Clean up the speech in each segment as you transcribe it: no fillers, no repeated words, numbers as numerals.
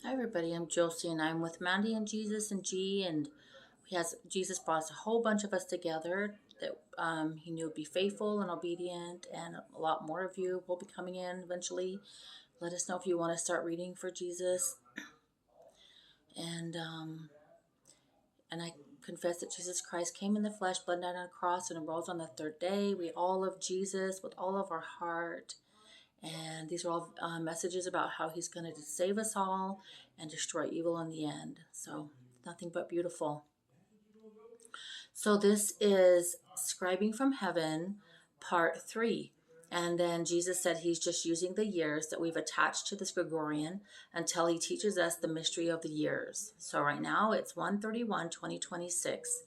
Hi everybody, I'm Josie and I'm with Mandy and Jesus and G, and Jesus brought us a whole bunch of us together that he knew would be faithful and obedient, and a lot more of you will be coming in eventually. Let us know if you want to start reading for Jesus, and I confess that Jesus Christ came in the flesh, bled down on a cross, and arose on the third day. We all love Jesus with all of our heart. And these are all messages about how he's going to save us all and destroy evil in the end. So, nothing but beautiful. So, this is Scribing from Heaven, part 3. And then Jesus said he's just using the years that we've attached to this Gregorian until he teaches us the mystery of the years. So, right now it's 1/31/2026.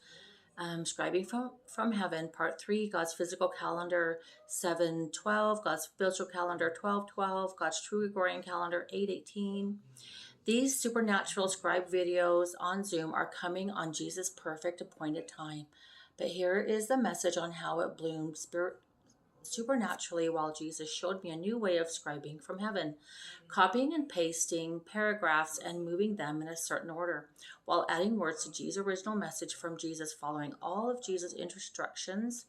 Scribing from Heaven, Part 3, God's physical calendar 7/12, God's spiritual calendar 12/12, God's true Gregorian calendar 8/18. These supernatural scribe videos on Zoom are coming on Jesus' perfect appointed time. But here is the message on how it bloomed supernaturally while Jesus showed me a new way of scribing from heaven, copying and pasting paragraphs and moving them in a certain order, while adding words to G's original message from Jesus, following all of Jesus' instructions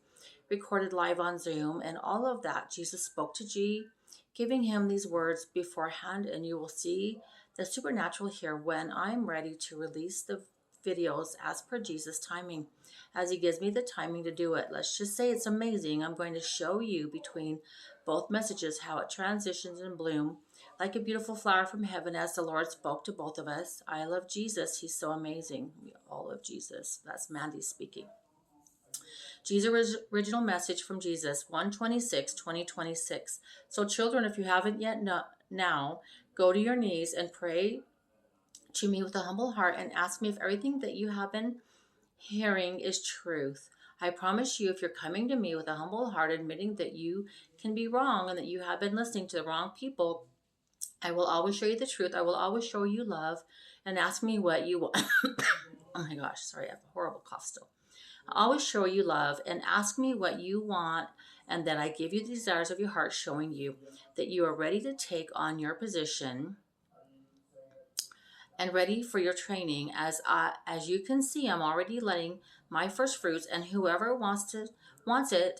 recorded live on Zoom. And all of that, Jesus spoke to G, giving him these words beforehand, and you will see the supernatural here when I'm ready to release the videos as per Jesus' timing, as he gives me the timing to do it. Let's just say it's amazing. I'm going to show you between both messages how it transitions and bloom like a beautiful flower from heaven as the Lord spoke to both of us. I love Jesus. He's so amazing. We all love Jesus. That's Mandy speaking. Jesus' original message from Jesus, 1/26/2026. So children, if you haven't yet now, go to your knees and pray to me with a humble heart and ask me if everything that you have been hearing is truth. I promise you, if you're coming to me with a humble heart, admitting that you can be wrong and that you have been listening to the wrong people, I will always show you the truth. I will always show you love, and ask me what you want. Oh my gosh, sorry, I have a horrible cough still. I always show you love and ask me what you want, and then I give you the desires of your heart, showing you that you are ready to take on your position and ready for your training. As you can see, I'm already letting my first fruits, and whoever wants it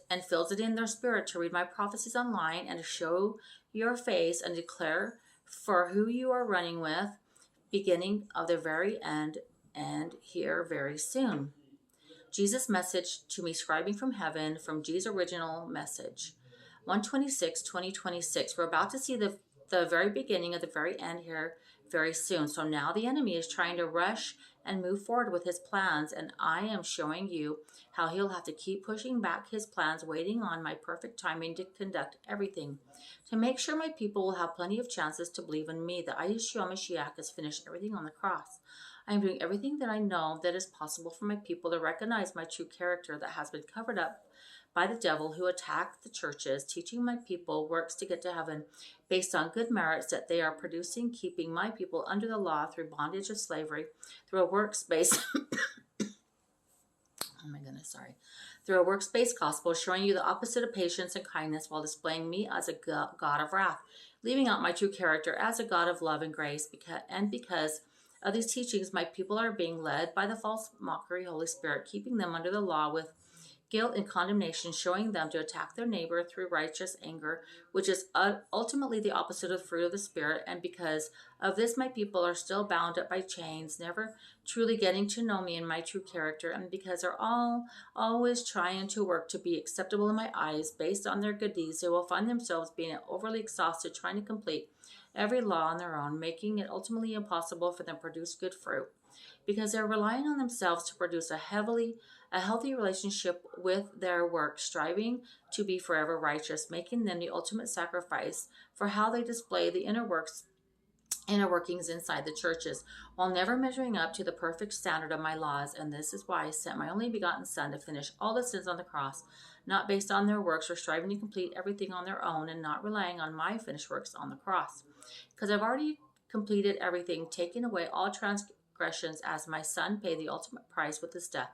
and feels it in their spirit to read my prophecies online and to show your face and declare for who you are running with, beginning of the very end, and here very soon. Jesus' message to me, scribing from heaven, from G's original message, 1/26/2026. We're about to see the very beginning of the very end here very soon. So now the enemy is trying to rush and move forward with his plans, and I am showing you how he'll have to keep pushing back his plans, waiting on my perfect timing to conduct everything, to make sure my people will have plenty of chances to believe in me, that I, Yeshua Mashiach, has finished everything on the cross. I am doing everything that I know that is possible for my people to recognize my true character that has been covered up by the devil, who attacked the churches, teaching my people works to get to heaven based on good merits that they are producing, keeping my people under the law through bondage of slavery, through a works-based oh my goodness, sorry. Through a works-based gospel, showing you the opposite of patience and kindness while displaying me as a God of wrath, leaving out my true character as a God of love and grace. Because of these teachings, my people are being led by the false mockery Holy Spirit, keeping them under the law with guilt and condemnation, showing them to attack their neighbor through righteous anger, which is ultimately the opposite of the fruit of the Spirit. And because of this, my people are still bound up by chains, never truly getting to know me and my true character. And because they're always trying to work to be acceptable in my eyes based on their good deeds, they will find themselves being overly exhausted trying to complete every law on their own, making it ultimately impossible for them to produce good fruit, because they're relying on themselves to produce a healthy relationship with their work, striving to be forever righteous, making them the ultimate sacrifice for how they display the inner workings inside the churches, while never measuring up to the perfect standard of my laws. And this is why I sent my only begotten Son to finish all the sins on the cross, not based on their works or striving to complete everything on their own, and not relying on my finished works on the cross. Because I've already completed everything, taking away all transgressions, as my Son paid the ultimate price with his death,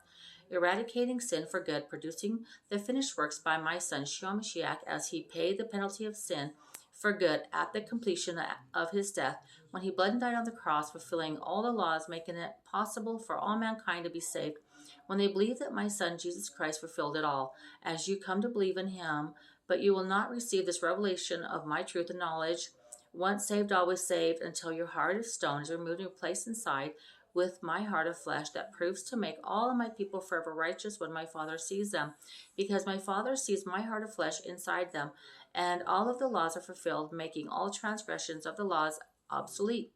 eradicating sin for good, producing the finished works by my Son, Yeshua Mashiach, as he paid the penalty of sin, for good at the completion of his death, when he bled and died on the cross, fulfilling all the laws, making it possible for all mankind to be saved. When they believe that my Son, Jesus Christ, fulfilled it all, as you come to believe in him, but you will not receive this revelation of my truth and knowledge. Once saved, always saved, until your heart of stone is removed and replaced inside with my heart of flesh that proves to make all of my people forever righteous when my Father sees them. Because my Father sees my heart of flesh inside them, and all of the laws are fulfilled, making all transgressions of the laws obsolete.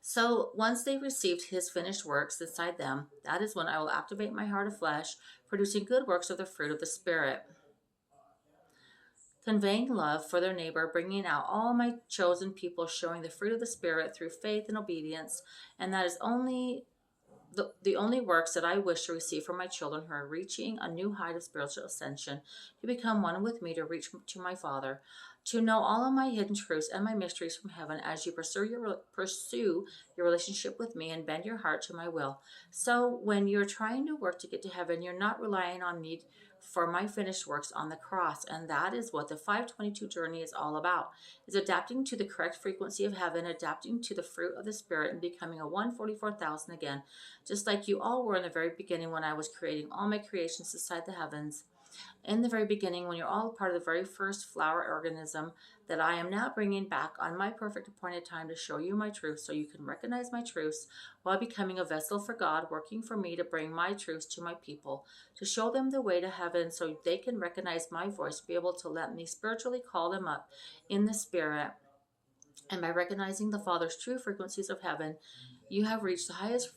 So once they received his finished works inside them, that is when I will activate my heart of flesh, producing good works of the fruit of the Spirit, conveying love for their neighbor, bringing out all my chosen people, showing the fruit of the Spirit through faith and obedience. And that is only the only works that I wish to receive from my children who are reaching a new height of spiritual ascension, to become one with me, to reach to my Father, to know all of my hidden truths and my mysteries from heaven as you pursue your relationship with me and bend your heart to my will. So when you're trying to work to get to heaven, you're not relying on me for my finished works on the cross. And that is what the 522 journey is all about, is adapting to the correct frequency of heaven, adapting to the fruit of the Spirit, and becoming a 144,000 again, just like you all were in the very beginning when I was creating all my creations inside the heavens. In the very beginning, when you're all part of the very first flower organism that I am now bringing back on my perfect appointed time to show you my truth, so you can recognize my truths while becoming a vessel for God, working for me to bring my truths to my people, to show them the way to heaven so they can recognize my voice, be able to let me spiritually call them up in the Spirit. And by recognizing the Father's true frequencies of heaven, you have reached the highest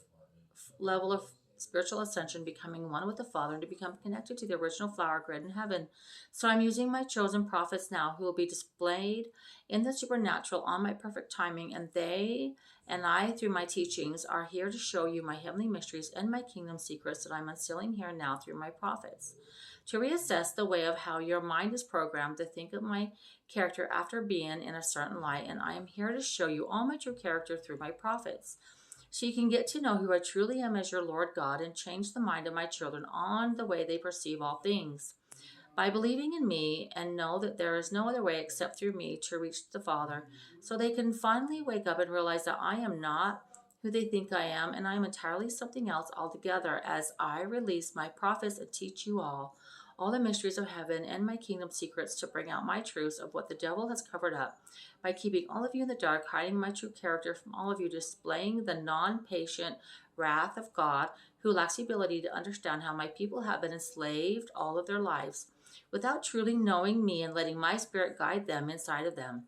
level of spiritual ascension, becoming one with the Father, and to become connected to the original flower grid in heaven. So I'm using my chosen prophets now, who will be displayed in the supernatural on my perfect timing, and they and I, through my teachings, are here to show you my heavenly mysteries and my kingdom secrets that I'm unsealing here now through my prophets, to reassess the way of how your mind is programmed to think of my character after being in a certain light. And I am here to show you all my true character through my prophets, so you can get to know who I truly am as your Lord God, and change the mind of my children on the way they perceive all things. By believing in me, and know that there is no other way except through me to reach the Father, so they can finally wake up and realize that I am not who they think I am, and I am entirely something else altogether, as I release my prophets and teach you all the mysteries of heaven and my kingdom secrets, to bring out my truths of what the devil has covered up, by keeping all of you in the dark, hiding my true character from all of you, displaying the non-patient wrath of God, who lacks the ability to understand how my people have been enslaved all of their lives, without truly knowing me and letting my Spirit guide them inside of them.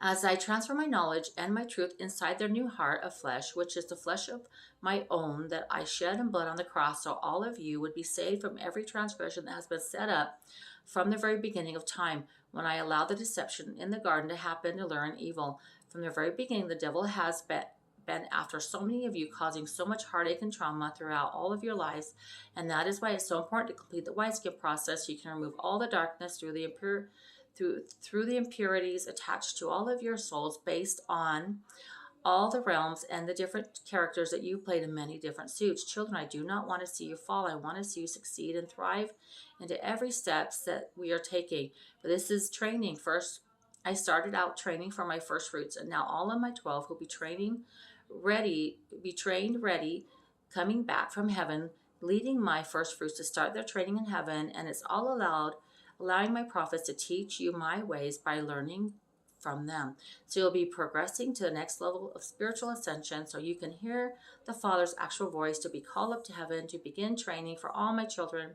As I transfer my knowledge and my truth inside their new heart of flesh, which is the flesh of my own that I shed in blood on the cross, so all of you would be saved from every transgression that has been set up from the very beginning of time, when I allowed the deception in the garden to happen to learn evil. From the very beginning, the devil has been after so many of you, causing so much heartache and trauma throughout all of your lives. And that is why it's so important to complete the wineskin process, so you can remove all the darkness through the impurities attached to all of your souls, based on all the realms and the different characters that you played in many different suits. Children, I do not want to see you fall. I want to see you succeed and thrive into every steps that we are taking. But this is training. First, I started out training for my first fruits, and now all of my 12 will be trained ready, coming back from heaven, leading my first fruits to start their training in heaven. And it's all allowing my prophets to teach you my ways by learning from them. So you'll be progressing to the next level of spiritual ascension, so you can hear the Father's actual voice, to be called up to heaven, to begin training for all my children,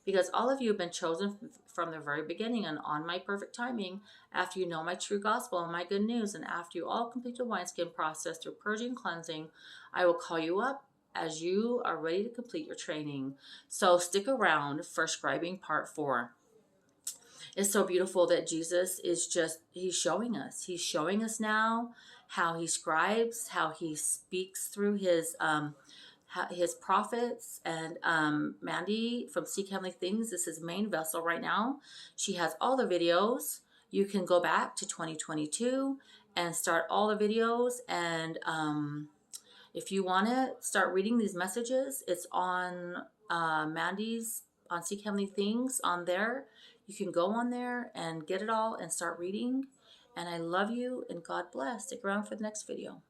because all of you have been chosen from the very beginning, and on my perfect timing, after you know my true gospel and my good news, and after you all complete the wineskin process through purging and cleansing, I will call you up as you are ready to complete your training. So stick around for scribing part 4. It's so beautiful that Jesus is he's showing us. He's showing us now how he scribes, how he speaks through his prophets. And Mandy from Seek Heavenly Things is his main vessel right now. She has all the videos. You can go back to 2022 and start all the videos. And if you want to start reading these messages, it's on Mandy's, on Seek Heavenly Things on there. You can go on there and get it all and start reading. And I love you, and God bless. Stick around for the next video.